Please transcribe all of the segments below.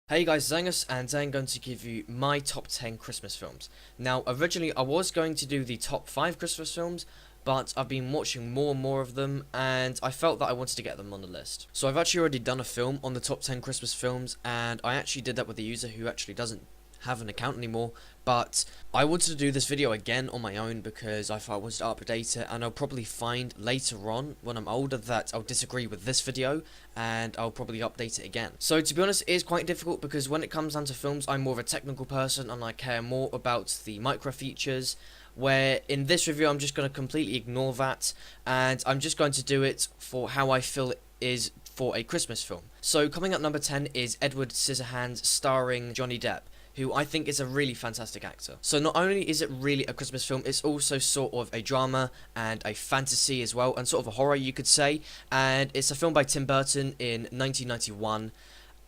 Hey guys, Zangus, and today I'm going to give you my top 10 Christmas films. Now, originally I was going to do the top 5 Christmas films, but I've been watching more and more of them, and I felt that I wanted to get them on the list. So I've actually already done a film on the top 10 Christmas films, and I actually did that with a user who actually doesn't have an account anymore, but I wanted to do this video again on my own because I thought I wanted to update it, and I'll probably find later on when I'm older that I'll disagree with this video and I'll probably update it again. So to be honest, it is quite difficult because when it comes down to films, I'm more of a technical person and I care more about the micro features, where in this review I'm just going to completely ignore that and I'm just going to do it for how I feel it is for a Christmas film. So coming up number 10 is Edward Scissorhands, starring Johnny Depp, who I think is a really fantastic actor. So not only is it really a Christmas film, it's also sort of a drama and a fantasy as well, and sort of a horror you could say, and it's a film by Tim Burton in 1991,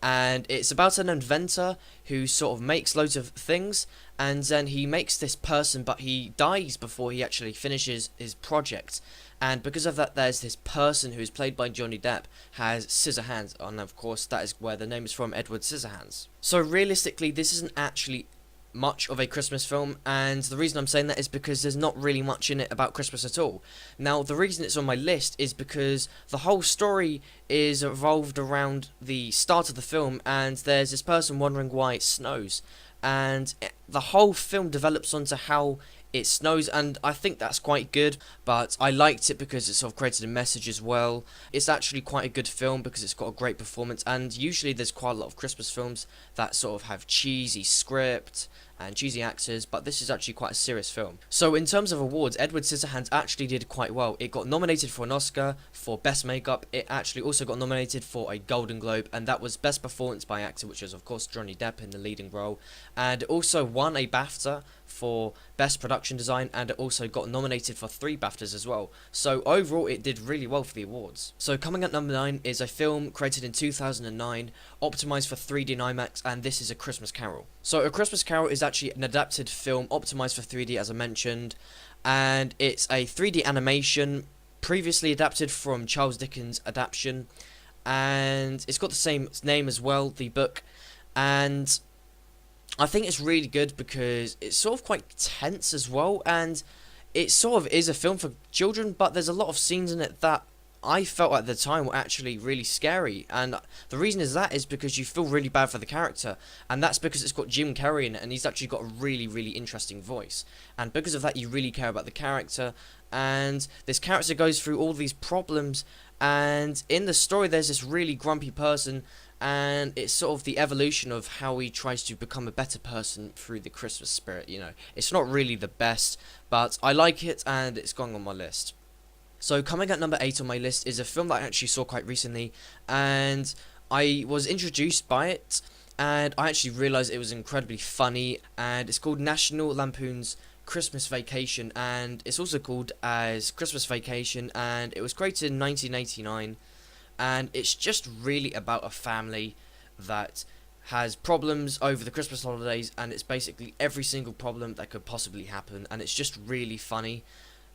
and it's about an inventor who sort of makes loads of things, and then he makes this person, but he dies before he actually finishes his project. And because of that, there's this person who is played by Johnny Depp, has scissor hands, and of course that is where the name is from, Edward Scissorhands. So realistically, this isn't actually much of a Christmas film, and the reason I'm saying that is because there's not really much in it about Christmas at all. Now, the reason it's on my list is because the whole story is revolved around the start of the film, and there's this person wondering why it snows, and the whole film develops onto how it snows, and I think that's quite good, but I liked it because it sort of created a message as well. It's actually quite a good film because it's got a great performance, and usually there's quite a lot of Christmas films that sort of have cheesy script and cheesy actors, but this is actually quite a serious film. So in terms of awards, Edward Scissorhands actually did quite well. It got nominated for an Oscar for Best Makeup. It actually also got nominated for a Golden Globe, and that was Best Performance by Actor, which was of course Johnny Depp in the leading role, and it also won a BAFTA for Best Production Design, and it also got nominated for 3 BAFTAs as well. So overall it did really well for the awards. So coming at number 9 is a film created in 2009, optimized for 3D and IMAX, and this is A Christmas Carol. So A Christmas Carol is actually an adapted film optimized for 3D, as I mentioned, and it's a 3D animation previously adapted from Charles Dickens' adaptation, and it's got the same name as well, the book, and I think it's really good because it's sort of quite tense as well, and it sort of is a film for children, but there's a lot of scenes in it that I felt at the time were actually really scary, and the reason is because you feel really bad for the character, and that's because it's got Jim Carrey in it, and he's actually got a really, really interesting voice, and because of that you really care about the character, and this character goes through all these problems, and in the story there's this really grumpy person, and it's sort of the evolution of how he tries to become a better person through the Christmas spirit, you know. It's not really the best, but I like it, and it's going on my list. So coming at number 8 on my list is a film that I actually saw quite recently, and I was introduced by it, and I actually realised it was incredibly funny, and it's called National Lampoon's Christmas Vacation, and it's also called as Christmas Vacation, and it was created in 1989, and it's just really about a family that has problems over the Christmas holidays, and it's basically every single problem that could possibly happen, and it's just really funny.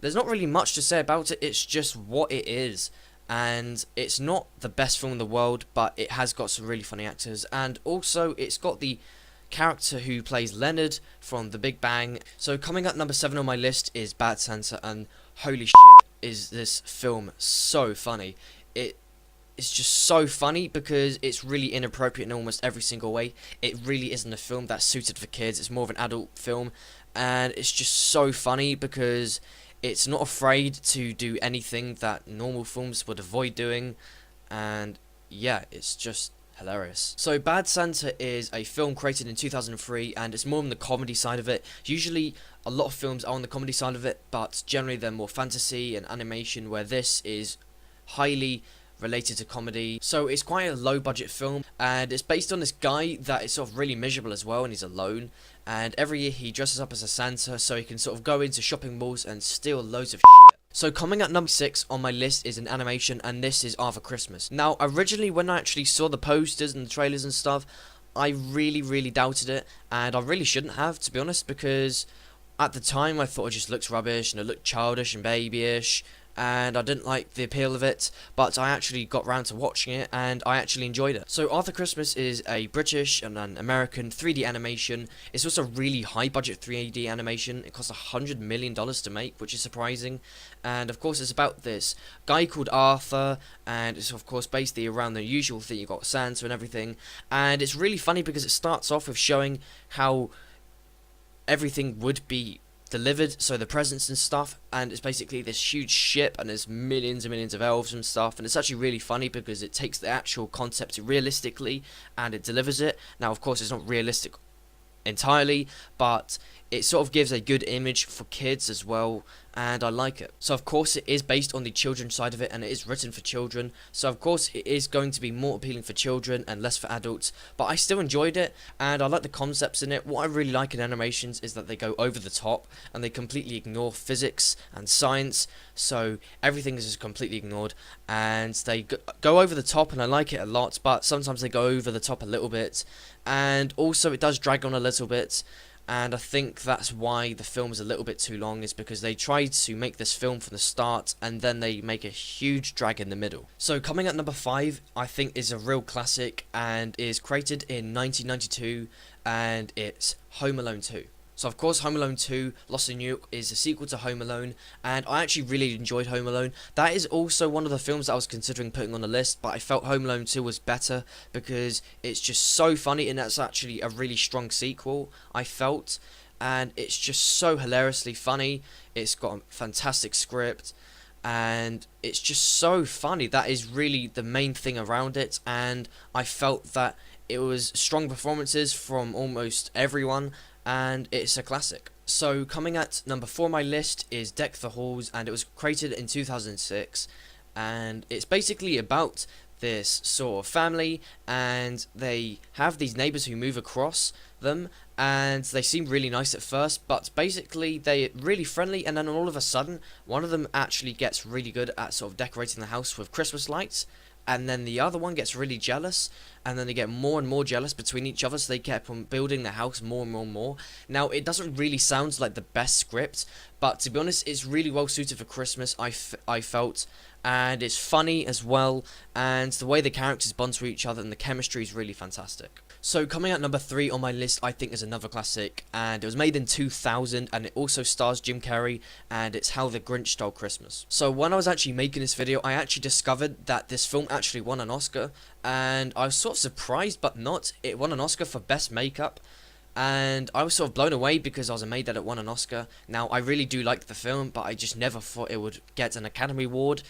There's not really much to say about it, it's just what it is, and it's not the best film in the world, but it has got some really funny actors, and also it's got the character who plays Leonard from The Big Bang. So coming at number 7 on my list is Bad Santa, and holy shit is this film so funny. It's just so funny because it's really inappropriate in almost every single way. It really isn't a film that's suited for kids, it's more of an adult film, and it's just so funny because it's not afraid to do anything that normal films would avoid doing, and yeah, it's just hilarious. So Bad Santa is a film created in 2003, and it's more on the comedy side of it. Usually a lot of films are on the comedy side of it, but generally they're more fantasy and animation, where this is highly related to comedy. So it's quite a low budget film, and it's based on this guy that is sort of really miserable as well, and he's alone, and every year he dresses up as a Santa so he can sort of go into shopping malls and steal loads of shit. So coming at number 6 on my list is an animation, and this is Arthur Christmas. Now originally when I actually saw the posters and the trailers and stuff, I really doubted it, and I really shouldn't have, to be honest, because at the time I thought it just looked rubbish and it looked childish and babyish, and I didn't like the appeal of it, but I actually got round to watching it and I actually enjoyed it. So Arthur Christmas is a British and an American 3D animation. It's also really high budget 3D animation. It costs $100 million to make, which is surprising. And of course it's about this guy called Arthur, and it's of course based around the usual thing. You got Santa and everything, and it's really funny because it starts off with showing how everything would be delivered, so the presents and stuff, and it's basically this huge ship and there's millions and millions of elves and stuff, and it's actually really funny because it takes the actual concept realistically and it delivers it. Now of course it's not realistic entirely, but it sort of gives a good image for kids as well, and I like it. So of course it is based on the children's side of it, and it is written for children, so of course it is going to be more appealing for children and less for adults, but I still enjoyed it and I like the concepts in it. What I really like in animations is that they go over the top and they completely ignore physics and science, so everything is just completely ignored, and they go over the top, and I like it a lot, but sometimes they go over the top a little bit, and also it does drag on a little bit. And I think that's why the film is a little bit too long, is because they tried to make this film from the start and then they make a huge drag in the middle. So coming at number 5, I think is a real classic and is created in 1992, and it's Home Alone 2. So of course Home Alone 2 Lost in New York is a sequel to Home Alone, and I actually really enjoyed Home Alone. That is also one of the films that I was considering putting on the list, but I felt Home Alone 2 was better because it's just so funny, and that's actually a really strong sequel, I felt, and it's just so hilariously funny. It's got a fantastic script and it's just so funny. That is really the main thing around it, and I felt that it was strong performances from almost everyone, and it's a classic. So coming at number 4 on my list is Deck the Halls, and it was created in 2006, and it's basically about this sort of family, and they have these neighbours who move across them, and they seem really nice at first, but basically they're really friendly, and then all of a sudden one of them actually gets really good at sort of decorating the house with Christmas lights, and then the other one gets really jealous, and then they get more and more jealous between each other, so they kept on building the house more and more and more. Now, it doesn't really sound like the best script, but to be honest, it's really well suited for Christmas, I felt, and it's funny as well, and the way the characters bond to each other and the chemistry is really fantastic. So coming at number 3 on my list, I think is another classic, and it was made in 2000, and it also stars Jim Carrey, and it's How the Grinch Stole Christmas. So when I was actually making this video, I actually discovered that this film actually won an Oscar, and I was sort of surprised but not. It won an Oscar for Best Makeup, and I was sort of blown away because I was amazed that it won an Oscar. Now, I really do like the film, but I just never thought it would get an Academy Award.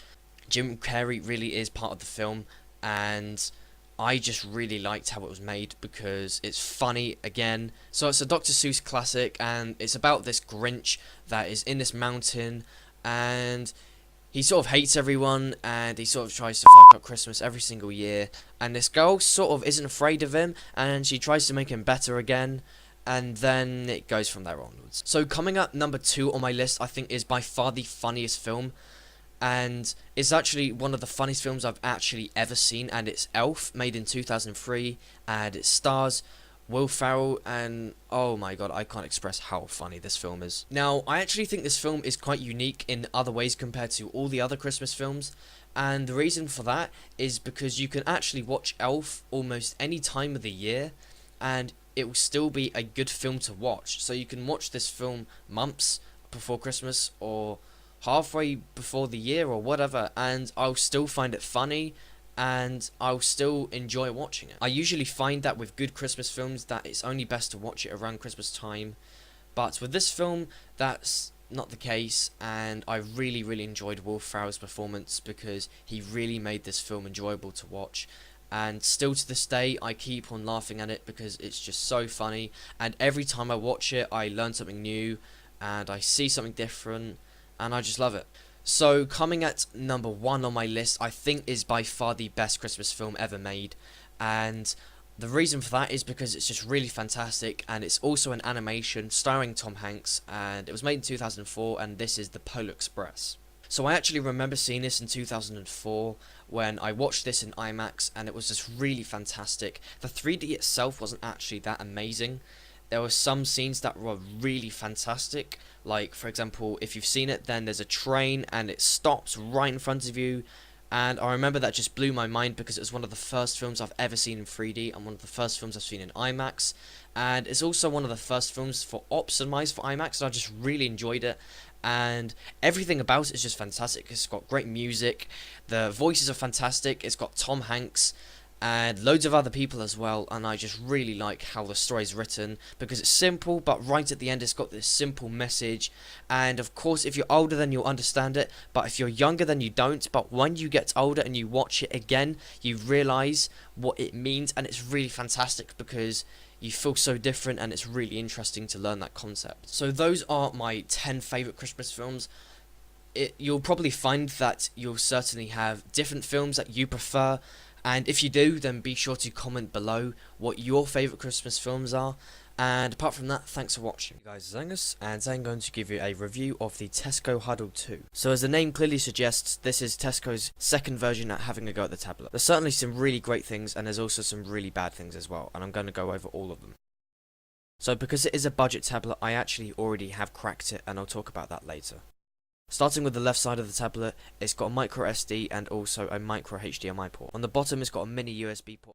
Jim Carrey really is part of the film, and I just really liked how it was made because it's funny again. So it's a Dr. Seuss classic, and it's about this Grinch that is in this mountain, and he sort of hates everyone, and he sort of tries to fuck up Christmas every single year, and this girl sort of isn't afraid of him, and she tries to make him better again, and then it goes from there onwards. So coming up number 2 on my list, I think is by far the funniest film, and it's actually one of the funniest films I've actually ever seen, and it's Elf, made in 2003, and it stars Will Ferrell, and oh my god, I can't express how funny this film is. Now, I actually think this film is quite unique in other ways compared to all the other Christmas films, and the reason for that is because you can actually watch Elf almost any time of the year, and it will still be a good film to watch. So you can watch this film months before Christmas, or halfway before the year, or whatever, and I'll still find it funny, and I'll still enjoy watching it. I usually find that with good Christmas films that it's only best to watch it around Christmas time, but with this film that's not the case, and I really enjoyed Will Ferrell's performance because he really made this film enjoyable to watch, and still to this day I keep on laughing at it because it's just so funny, and every time I watch it I learn something new and I see something different, and I just love it. So coming at number 1 on my list, I think is by far the best Christmas film ever made, and the reason for that is because it's just really fantastic, and it's also an animation starring Tom Hanks, and it was made in 2004, and this is The Polar Express. So I actually remember seeing this in 2004 when I watched this in IMAX, and it was just really fantastic. The 3D itself wasn't actually that amazing, There were some scenes that were really fantastic. Like, for example, if you've seen it, then there's a train and it stops right in front of you. And I remember that just blew my mind because it was one of the first films I've ever seen in 3D and one of the first films I've seen in IMAX. And it's also one of the first films for optimized for IMAX, and I just really enjoyed it. And everything about it is just fantastic. It's got great music, the voices are fantastic, it's got Tom Hanks and loads of other people as well, and I just really like how the story's written because it's simple, but right at the end it's got this simple message. And of course, if you're older then you'll understand it, but if you're younger then you don't. But when you get older and you watch it again, you realise what it means, and it's really fantastic because you feel so different, and it's really interesting to learn that concept. So those are my 10 favourite Christmas films. You'll probably find that you'll certainly have different films that you prefer, and if you do, then be sure to comment below what your favourite Christmas films are. And apart from that, thanks for watching. Hey guys, it's Angus, and today I'm going to give you a review of the Tesco Huddle 2. So as the name clearly suggests, this is Tesco's second version at having a go at the tablet. There's certainly some really great things, and there's also some really bad things as well, and I'm going to go over all of them. So because it is a budget tablet, I actually already have cracked it, and I'll talk about that later. Starting with the left side of the tablet, it's got a micro SD and also a micro HDMI port. On the bottom it's got a mini USB port.